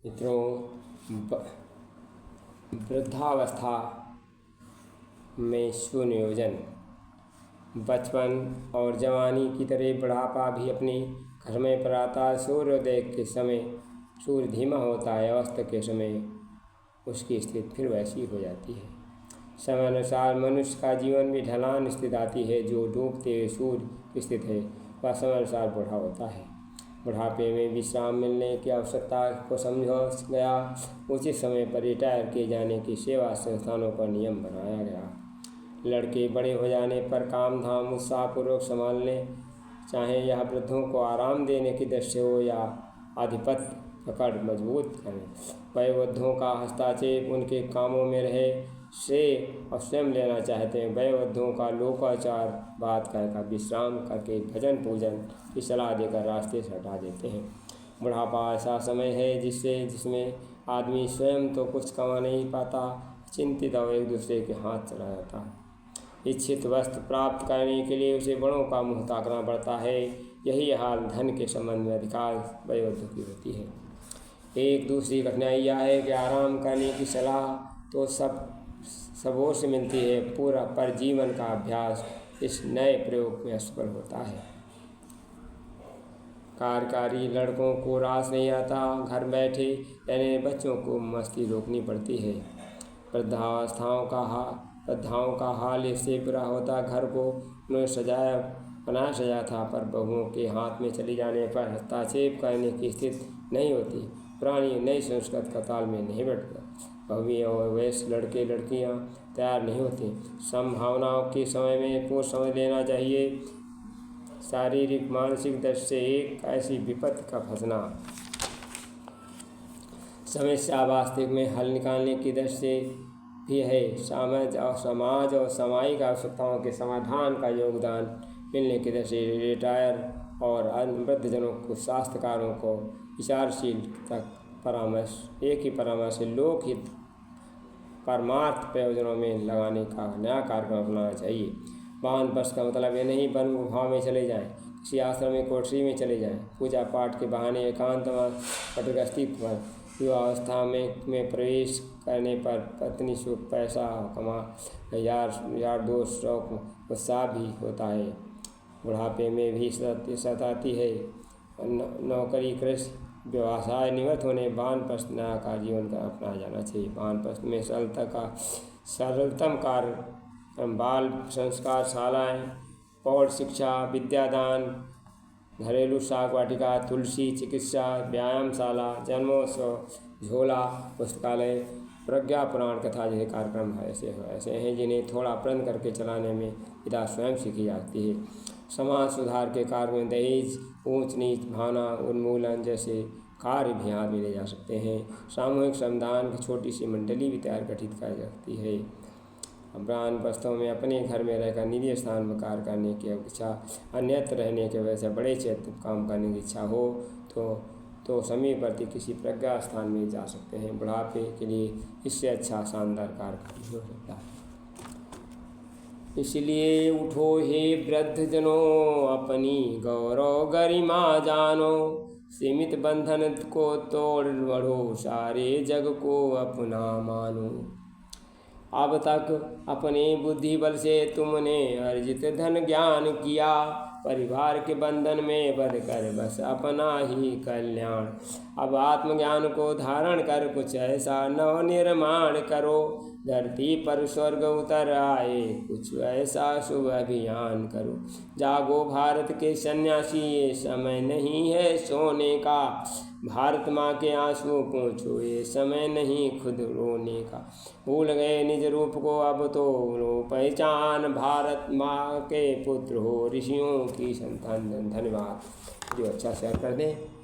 मित्रों, वृद्धावस्था में सुनियोजन बचपन और जवानी की तरह बुढ़ापा भी अपने घर में प्रातः सूर्योदय के समय सूर्य धीमा होता है, अस्त के समय उसकी स्थिति फिर वैसी हो जाती है। समय अनुसार मनुष्य का जीवन भी ढलान स्थित आती है। जो डूबते हुए सूर्य की स्थित है वह समय अनुसार बूढ़ा होता है। बुढ़ापे में विश्राम मिलने की आवश्यकता को समझा गया। उचित समय पर रिटायर किए जाने की सेवा संस्थानों का नियम बनाया गया। लड़के बड़े हो जाने पर काम धाम उत्साहपूर्वक संभालने, चाहे यह वृद्धों को आराम देने की दृष्टि हो या आधिपत्य पकड़ मजबूत करें। वयोवृद्धों का हस्तक्षेप उनके कामों में रहे से और स्वयं लेना चाहते हैं। वयोवृद्धों का लोकाचार बात कहकर विश्राम करके भजन पूजन की सलाह देकर रास्ते से हटा देते हैं। बुढ़ापा ऐसा समय है जिसमें आदमी स्वयं तो कुछ कमा नहीं पाता, चिंतित और एक दूसरे के हाथ चला जाता है। इच्छित वस्तु प्राप्त करने के लिए उसे बड़ों का मुँह ताकना पड़ता है। यही हाल धन के संबंध में अधिकार वयोवृद्धों की होती है। एक दूसरी कठिनाई यह है कि आराम करने की सलाह तो सबों से मिलती है, पूरा पर जीवन का अभ्यास इस नए प्रयोग में असफल होता है। कार्यकारी लड़कों को रास नहीं आता, घर बैठे रहने बच्चों को मस्ती रोकनी पड़ती है। वृद्धाओं का हाल इससे बुरा होता। घर को उन्होंने बनाया सजाया था, पर बहुओं के हाथ में चली जाने पर हस्तक्षेप करने की स्थिति नहीं होती। पुरानी नई संस्कृति का तालमेल नहीं बैठता। बहुएं और वयस्क लड़के लड़कियां तैयार नहीं होती। संभावनाओं के समय में पूर्ण समझ लेना चाहिए। शारीरिक मानसिक दृष्टि से एक ऐसी विपत्ति का फंसना समस्या वास्तविक में हल निकालने की दृष्टि से भी है। समाज और सामाजिक आवश्यकताओं के समाधान का योगदान मिलने की दृष्टि से रिटायर और वृद्धजनों को स्वास्थ्यकारों को विचारशील तक परामर्श एक ही परामर्श से लोकहित परमार्थ प्रयोजनों में लगाने का नया कार्यक्रम अपनाना चाहिए। वानप्रस्थ का मतलब ये नहीं वन गुफाओं में चले जाएं, किसी आश्रम में कोठरी में चले जाएं, पूजा पाठ के बहाने एकांतवास पटगस्ती पर युवावस्था में प्रवेश करने पर पत्नी सुख पैसा कमा यार दोस्त शौक उत्साह भी होता है। बुढ़ापे में भी सताती है। नौकरी कृषि व्यवसाय निवृत्त होने वानप्रस्थ नया का जीवन का अपनाया जाना चाहिए। वानप्रस्थ में सरलतम कार्य बाल संस्कार शालाएँ, पौध शिक्षा, विद्यादान, घरेलू शाक वाटिका, तुलसी चिकित्सा, व्यायामशाला, जन्मोत्सव, झोला, पुस्तकालय, प्रज्ञा पुराण कथा जैसे कार्यक्रम ऐसे हैं जिन्हें थोड़ा प्रण करके चलाने में विदा स्वयं सीखी जाती है। समाज सुधार के कार्य में दहेज, ऊंच नीच भावना उन्मूलन जैसे कार्य भी हाथ में ले जा सकते हैं। सामूहिक श्रमदान की छोटी सी मंडली भी गठित की जा सकती है। वानप्रस्थों में अपने घर में रहकर निजी स्थान में कार्य करने की इच्छा, अन्यत्र रहने के वजह से बड़े क्षेत्र काम करने की इच्छा हो तो समीपवर्ती किसी प्रज्ञा स्थान में जा सकते हैं। बुढ़ापे के लिए इससे अच्छा शानदार कार्य नहीं हो सकता है। इसलिए उठो हे वृद्धजनों, अपनी गौरव गरिमा जानो, सीमित बंधन को तोड़ बढ़ो, सारे जग को अपना मानो। अब तक अपने बुद्धि बल से तुमने अर्जित धन ज्ञान किया, परिवार के बंधन में बंध कर बस अपना ही कल्याण। अब आत्मज्ञान को धारण कर कुछ ऐसा नव निर्माण करो, धरती पर स्वर्ग उतर आए कुछ ऐसा शुभ अभियान करो। जागो भारत के सन्यासी, ये समय नहीं है सोने का, भारत माँ के आंसू पोंछो, ये समय नहीं खुद रोने का। भूल गए निज रूप को अब तो लो पहचान, भारत माँ के पुत्र हो ऋषियों की संतान। धन्यवाद। जो अच्छा शेयर कर दें।